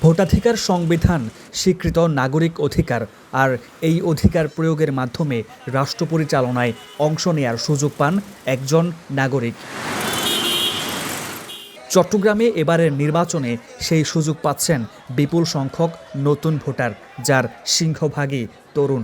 ভোটাধিকার সংবিধান স্বীকৃত নাগরিক অধিকার, আর এই অধিকার প্রয়োগের মাধ্যমে রাষ্ট্র পরিচালনায় অংশ নেয়ার সুযোগ পান একজন নাগরিক। চট্টগ্রামে এবারের নির্বাচনে সেই সুযোগ পাচ্ছেন বিপুল সংখ্যক নতুন ভোটার, যার সিংহভাগই তরুণ।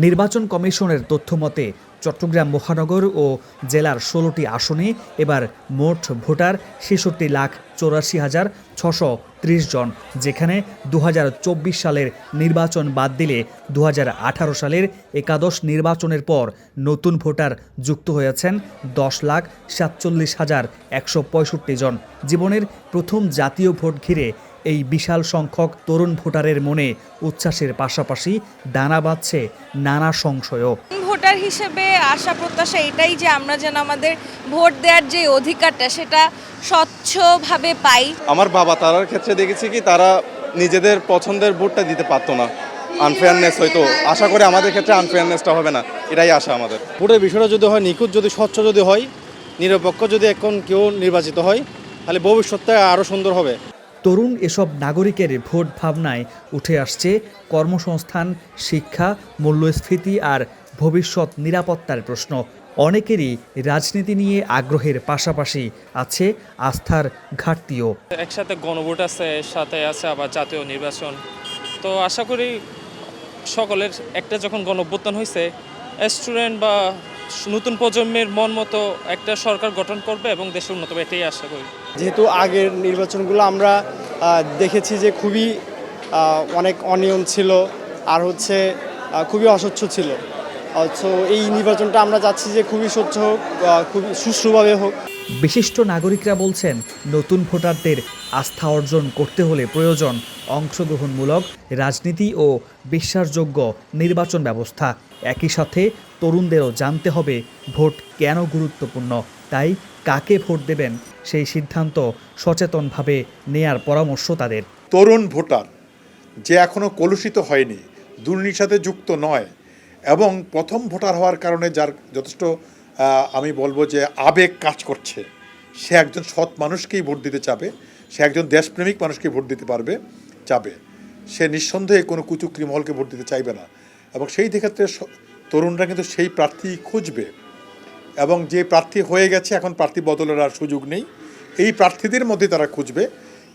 নির্বাচন কমিশনের তথ্যমতে চট্টগ্রাম মহানগর ও জেলার ১৬টি আসনে এবার মোট ভোটার ৬৬,৮৪,৬৩০ জন, যেখানে ২০২৪ সালের নির্বাচন বাদ দিলে ২০১৮ সালের একাদশ নির্বাচনের পর নতুন ভোটার যুক্ত হয়েছেন ১০,৪৭,১৬৫ জন। জীবনের প্রথম জাতীয় ভোট ঘিরে এই বিশাল সংখ্যক তরুণ ভোটারের মনে উচ্ছ্বাসের পাশাপাশি দানা বাঁধছে নানা সংশয়ও। ভোটার হিসেবে আশা প্রত্যাশা এটাই যে আমরা যেন আমাদের ভোট দেওয়ার যে অধিকারটা সেটা স্বচ্ছভাবে পাই। আমার বাবা তারার ক্ষেত্রে দেখেছি কি তারা নিজেদের পছন্দের ভোটটা দিতে পারতো না, আনফেয়ারনেস হয়তো। আশা করি আমাদের ক্ষেত্রে আনফেয়ারনেসটা হবে না, এটাই আশা আমাদের। ভোটের বিষয়টা যদি হয় নিখুঁত, যদি স্বচ্ছ যদি হয়, নিরপেক্ষ যদি এখন কেউ নির্বাচিত হয়, তাহলে ভবিষ্যৎটা আরও সুন্দর হবে। তরুণ এসব নাগরিকের ভোট ভাবনায় উঠে আসছে কর্মসংস্থান, শিক্ষা, মূল্যস্ফীতি আর ভবিষ্যৎ নিরাপত্তার প্রশ্ন। অনেকেরই রাজনীতি নিয়ে আগ্রহের পাশাপাশি আছে আস্থার ঘাটতিও। একসাথে গণভোট আছে, সাথে আছে আবার জাতীয় নির্বাচন। তো আশা করি সকলের একটা যখন গণঅভ্যুত্থান হয়েছে, স্টুডেন্ট বা নতুন প্রজন্মের মন মতো একটা সরকার গঠন করবে এবং দেশের উন্নত হবে, এটাই আশা করি। যেহেতু আগের নির্বাচনগুলো আমরা দেখেছি যে খুবই অনেক অনিয়ম ছিল, আর খুবই অস্বচ্ছ ছিল। সো এই নির্বাচনটা আমরা চাচ্ছি যে খুবই স্বচ্ছ হোক, খুবই সুষ্ঠুভাবে হোক। বিশিষ্ট নাগরিকরা বলছেন, নতুন ভোটারদের আস্থা অর্জন করতে হলে প্রয়োজন অংশগ্রহণমূলক রাজনীতি ও বিশ্বাসযোগ্য নির্বাচন ব্যবস্থা। একই সাথে তরুণদেরও জানতে হবে ভোট কেন গুরুত্বপূর্ণ, তাই কাকে ভোট দেবেন সেই সিদ্ধান্ত সচেতনভাবে নেয়ার পরামর্শ তাদের। তরুণ ভোটার যে এখনও কলুষিত হয়নি, দুর্নীতির সাথে যুক্ত নয় এবং প্রথম ভোটার হওয়ার কারণে যার যথেষ্ট আমি বলবো যে আবেগ কাজ করছে, সে একজন সৎ মানুষকেই ভোট দিতে চাবে, সে একজন দেশপ্রেমিক মানুষকে ভোট দিতে চাবে, সে নিঃসন্দেহে কোনো কুচুকরি মহলকে ভোট দিতে চাইবে না। এবং সেই ক্ষেত্রে তরুণরা কিন্তু সেই প্রার্থী খুঁজবে, এবং যে প্রার্থী হয়ে গেছে এখন প্রার্থী বদলের আর সুযোগ নেই, এই প্রার্থীদের মধ্যে তারা খুঁজবে।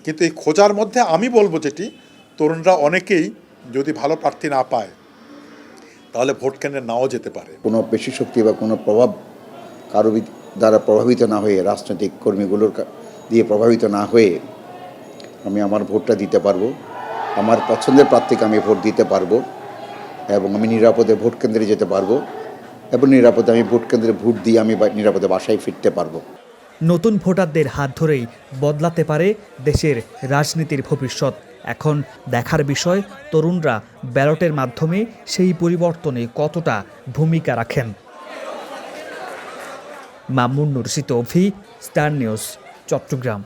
কিন্তু এই খোঁজার মধ্যে আমি বলবো যেটি, তরুণরা অনেকেই যদি ভালো প্রার্থী না পায় তাহলে ভোট কেন্দ্রে নাও যেতে পারে। কোনো পেশি শক্তি বা কোনো প্রভাব কারো দ্বারা প্রভাবিত না হয়ে, রাজনৈতিক কর্মীগুলোর দিয়ে প্রভাবিত না হয়ে আমি আমার ভোটটা দিতে পারবো, আমার পছন্দের প্রার্থীকে আমি ভোট দিতে পারবো, এবং আমি নিরাপদে ভোট কেন্দ্রে যেতে পারবো, এবং নিরাপদে আমি ভোট কেন্দ্রে ভোট দিয়ে আমি নিরাপদে বাসায় ফিরতে পারবো। নতুন ভোটারদের হাত ধরেই বদলাতে পারে দেশের রাজনীতির ভবিষ্যৎ। এখন দেখার বিষয় তরুণরা ব্যালটের মাধ্যমে সেই পরিবর্তনে কতটা ভূমিকা রাখেন। মামুন নুরশিদ অভি, স্টার নিউজ, চট্টগ্রাম।